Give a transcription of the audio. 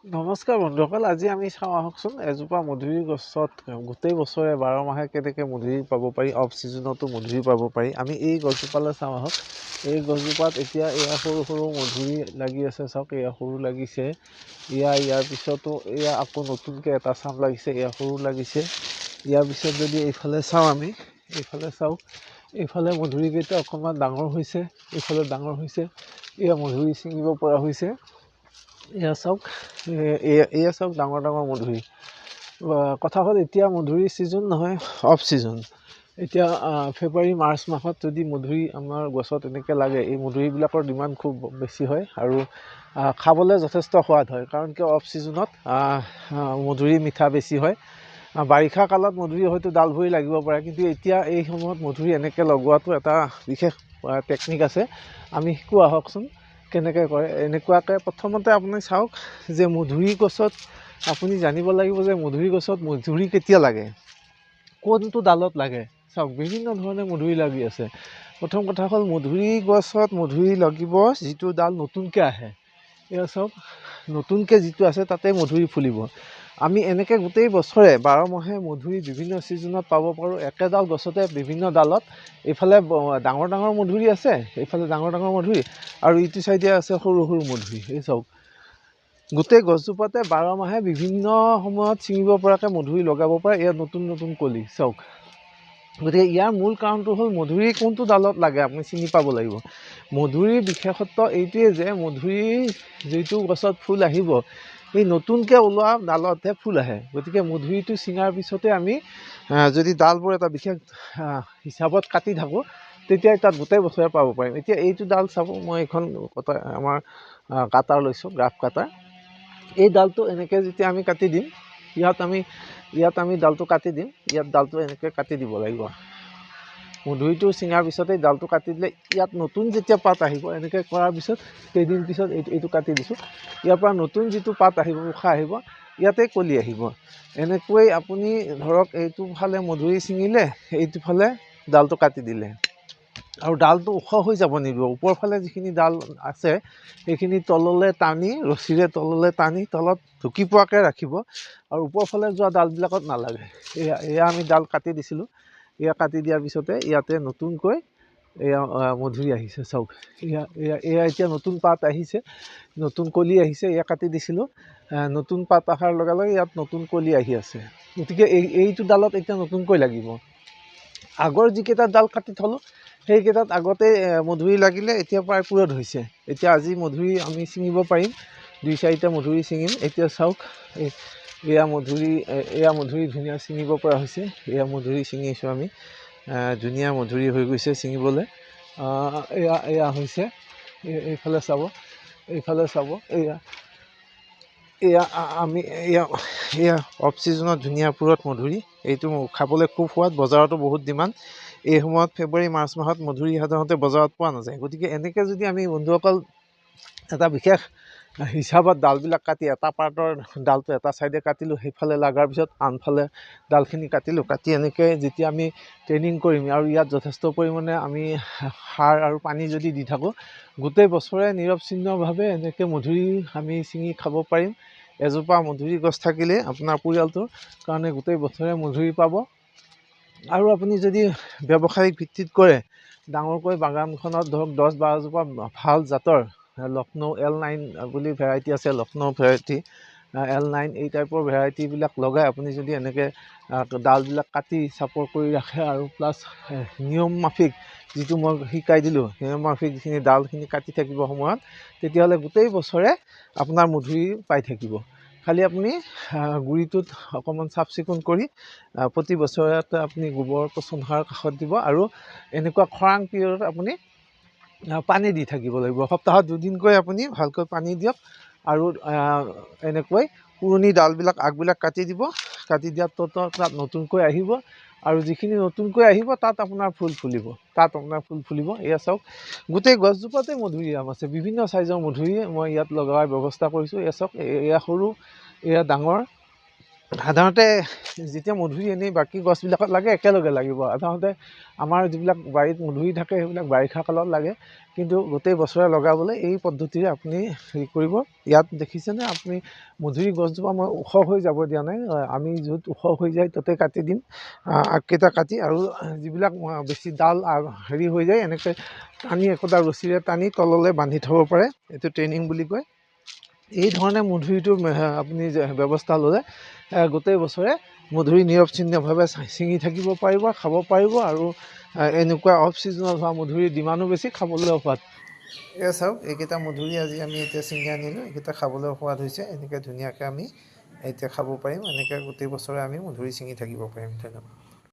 নমস্কাৰ বন্ধুসকল, আজি আমি চাওঁ আহকচোন এজোপা মধুৰি গছত গোটেই বছৰে 12 মাহে কেনেকৈ মধুৰি পাব পাৰি, অফ ছিজনতো মধুৰি পাব পাৰি। আমি এই গছজোপালৈ চাওঁ আহক। এই গছজোপাত এতিয়া এয়া সৰু সৰু মধুৰি লাগি আছে, চাওক এয়া সৰু লাগিছে, ইয়াৰ পিছতো এয়া আকৌ নতুনকৈ এটা চাম লাগিছে, এয়া সৰু লাগিছে। ইয়াৰ পিছত যদি এইফালে চাওঁ, আমি এইফালে চাওঁ, এইফালে মধুৰিকেইটা অকণমান ডাঙৰ হৈছে, এইফালে ডাঙৰ হৈছে, এয়া মধুৰি ছিঙিব পৰা হৈছে। এয়া চাওক, এয়া চাওক ডাঙৰ ডাঙৰ মধুৰি। কথা হ'ল এতিয়া মধুৰি ছিজন নহয়, অফ ছিজন। এতিয়া ফেব্ৰুৱাৰী মাৰ্চ মাহত যদি মধুৰি আমাৰ গছত এনেকৈ লাগে, এই মধুৰিবিলাকৰ ডিমাণ্ড খুব বেছি হয় আৰু খাবলৈ যথেষ্ট সোৱাদ হয়। কাৰণ কিয়, অফ ছিজনত মধুৰি মিঠা বেছি হয়। বাৰিষা কালত মধুৰি হয়তো ডাল ভৰি লাগিব পাৰে, কিন্তু এতিয়া এই সময়ত মধুৰি এনেকৈ লগোৱাটো এটা বিশেষ টেকনিক আছে। আমি শিকোঁ আহকচোন কেনেকৈ কৰে। এনেকুৱাকৈ প্ৰথমতে আপুনি চাওক যে মধুৰি গছত আপুনি জানিব লাগিব যে মধুৰি গছত মধুৰি কেতিয়া লাগে, কোনটো ডালত লাগে। চাওক, বিভিন্ন ধৰণে মধুৰি লাগি আছে। প্ৰথম কথা হ'ল, মধুৰি গছত মধুৰি লাগিব যিটো ডাল নতুনকৈ আহে। এয়া চাওক, নতুনকৈ যিটো আছে তাতে মধুৰি ফুলিব। আমি এনেকৈ গোটেই বছৰে 12 মাহে মধুৰি বিভিন্ন ছিজনত পাব পাৰোঁ। একেডাল গছতে বিভিন্ন ডালত এইফালে ডাঙৰ ডাঙৰ মধুৰি আছে, এইফালে ডাঙৰ ডাঙৰ মধুৰি, আৰু ইটো চাইডে আছে সৰু সৰু মধুৰি। এই চাওক, গোটেই গছজোপাতে 12 মাহে বিভিন্ন সময়ত ছিঙিব পৰাকৈ মধুৰি লগাব পাৰে। ইয়াত নতুন নতুন কলি চাওক। গতিকে ইয়াৰ মূল কাৰণটো হ'ল মধুৰি কোনটো ডালত লাগে আপুনি চিনি পাব লাগিব। মধুৰিৰ বিশেষত্ব এইটোৱে যে মধুৰি যিটো গছত ফুল আহিব, এই নতুনকৈ ওলোৱা ডালতহে ফুল আহে। গতিকে মধুৰিটো ছিঙাৰ পিছতে আমি যদি ডালবোৰ এটা বিশেষ হিচাপত কাটি থাকোঁ, তেতিয়া তাত গোটেই বছৰে পাব পাৰিম। এতিয়া এইটো ডাল চাব, মই এইখন আমাৰ কাটাৰ লৈছোঁ, গ্ৰাফ কাটাৰ। এই ডালটো এনেকৈ যেতিয়া আমি কাটি দিম, ইয়াত আমি ডালটো কাটি দিম, ইয়াত ডালটো এনেকৈ কাটি দিব লাগিব। মধুৰিটো ছিঙাৰ পিছতে ডালটো কাটি দিলে ইয়াত নতুন যেতিয়া পাত আহিব, এনেকৈ কৰাৰ পিছত কেইদিন পিছত এইটো কাটি দিছোঁ, ইয়াৰ পৰা নতুন যিটো পাত আহিব, উশাহ আহিব, ইয়াতে কলি আহিব। এনেকৈ আপুনি ধৰক এইটো ফালে মধুৰি ছিঙিলে, এইটো ফালে ডালটো কাটি দিলে, আৰু ডালটো ওখ হৈ যাব নিদিব। ওপৰ ফালে যিখিনি ডাল আছে সেইখিনি তললৈ টানি, ৰছীৰে তললৈ টানি তলত ঢুকি পোৱাকৈ ৰাখিব, আৰু ওপৰ ফালে যোৱা ডালবিলাকত নালাগে। এয়া আমি ডাল কাটি দিছিলোঁ। এয়া কাটি দিয়াৰ পিছতে ইয়াতে নতুনকৈ এয়া মধুৰি আহিছে, চাওক। এয়া এতিয়া নতুন পাত আহিছে, নতুন কলি আহিছে। এয়া কাটি দিছিলোঁ, নতুন পাত অহাৰ লগে লগে ইয়াত নতুন কলি আহি আছে। গতিকে এইটো ডালত এতিয়া নতুনকৈ লাগিব। আগৰ যিকেইটা ডাল কাটি থলোঁ সেইকেইটাত আগতে মধুৰি লাগিলে, এতিয়া প্ৰায় পুৰঠ হৈছে। এতিয়া আজি মধুৰি আমি ছিঙিব পাৰিম, 2-4টা মধুৰি ছিঙিম। এতিয়া চাওক, এয়া মধুৰি ধুনীয়া ছিঙিব পৰা হৈছে। এয়া মধুৰি ছিঙিছোঁ আমি, ধুনীয়া মধুৰি হৈ গৈছে ছিঙিবলৈ। এয়া হৈছে, এইফালে চাব, এইফালে চাব। এয়া অফ ছিজনত ধুনীয়া পুৰঠ মধুৰি। এইটো খাবলৈ খুব সোৱাদ, বজাৰতো বহুত ডিমাণ্ড। এই সময়ত ফেব্ৰুৱাৰী মাৰ্চ মাহত মধুৰি সাধাৰণতে বজাৰত পোৱা নাযায়। গতিকে এনেকৈ যদি আমি বন্ধুসকল এটা বিশেষ হিচাপত ডালবিলাক কাটি, এটা পাৰ্টৰ ডালটো এটা ছাইডে কাটিলোঁ, সেইফালে লগাৰ পিছত আনফালে ডালখিনি কাটিলোঁ, কাটি এনেকৈ যেতিয়া আমি ট্ৰেইনিং কৰিম, আৰু ইয়াত যথেষ্ট পৰিমাণে আমি সাৰ আৰু পানী যদি দি থাকোঁ, গোটেই বছৰে নিৰৱচ্ছিন্নভাৱে এনেকৈ মধুৰি আমি ছিঙি খাব পাৰিম। এজোপা মধুৰি গছ থাকিলে আপোনাৰ পৰিয়ালটোৰ কাৰণে গোটেই বছৰে মধুৰি পাব। আৰু আপুনি যদি ব্যৱসায়িক ভিত্তিত কৰে, ডাঙৰকৈ বাগানখনত ধৰক 10-12 জোপা ভাল জাতৰ লক্ষ্ণৌ L9 বুলি ভেৰাইটি আছে, লক্ষ্ণৌ ভেৰাইটি, L9 এই টাইপৰ ভেৰাইটিবিলাক লগাই আপুনি যদি এনেকৈ ডালবিলাক কাটি চাপৰ কৰি ৰাখে, আৰু প্লাছ নিয়ম মাফিক যিটো মই শিকাই দিলোঁ, নিয়ম মাফিক যিখিনি ডালখিনি কাটি থাকিব সময়ত, তেতিয়াহ'লে গোটেই বছৰে আপোনাৰ মধুৰি পাই থাকিব। খালি আপুনি গুৰিটোত অকণমান চাফ চিকুণ কৰি প্ৰতি বছৰতে আপুনি গোবৰ পচন সাৰ কাষত দিব, আৰু এনেকুৱা খৰাং পিৰিয়ডত আপুনি পানী দি থাকিব লাগিব। সপ্তাহত 2 দিনকৈ আপুনি ভালকৈ পানী দিয়ক, আৰু এনেকৈ পুৰণি ডালবিলাক আগবিলাক কাটি দিব। কাটি দিয়াত তাত নতুনকৈ আহিব, আৰু যিখিনি নতুনকৈ আহিব তাত আপোনাৰ ফুল ফুলিব। এয়া চাওক, গোটেই গছজোপাতে মধুৰি আম আছে, বিভিন্ন চাইজৰ মধুৰি মই ইয়াত লগাৰ ব্যৱস্থা কৰিছোঁ। এয়া চাওক, এয়া সৰু, এয়া ডাঙৰ, সাধাৰণতে যেতিয়া মধুৰি এনেই বাকী গছবিলাকত লাগে একেলগে লাগিব। সাধাৰণতে আমাৰ যিবিলাক বাৰীত মধুৰি থাকে সেইবিলাক বাৰিষা কালত লাগে, কিন্তু গোটেই বছৰে লগাবলৈ এই পদ্ধতিৰে আপুনি হেৰি কৰিব। ইয়াত দেখিছেনে আপুনি মধুৰি গছজোপা মই ওখ হৈ যাব দিয়া নাই, আমি য'ত ওখ হৈ যায় তাতে কাটি দিম, আগকেইটা কাটি, আৰু যিবিলাক বেছি ডাল হেৰি হৈ যায় এনেকৈ টানি একোটা ৰছীৰে টানি তললৈ বান্ধি থ'ব পাৰে, এইটো ট্ৰেইনিং বুলি কয়। এই ধৰণে মধুৰিটো আপুনি ব্যৱস্থা ল'লে গোটেই বছৰে মধুৰি নিৰৱচ্ছিন্নভাৱে ছিঙি থাকিব পাৰিব, খাব পাৰিব, আৰু এনেকুৱা অফ ছিজনত হোৱা মধুৰিৰ ডিমাণ্ডো বেছি, খাবলৈও সোৱাদ। এয়া চাওক, এইকেইটা মধুৰি আজি আমি এতিয়া ছিঙি আনিলোঁ, এইকেইটা খাবলৈ সোৱাদ হৈছে। এনেকৈ ধুনীয়াকৈ আমি এতিয়া খাব পাৰিম, এনেকৈ গোটেই বছৰে আমি মধুৰি ছিঙি থাকিব পাৰিম। ধন্যবাদ।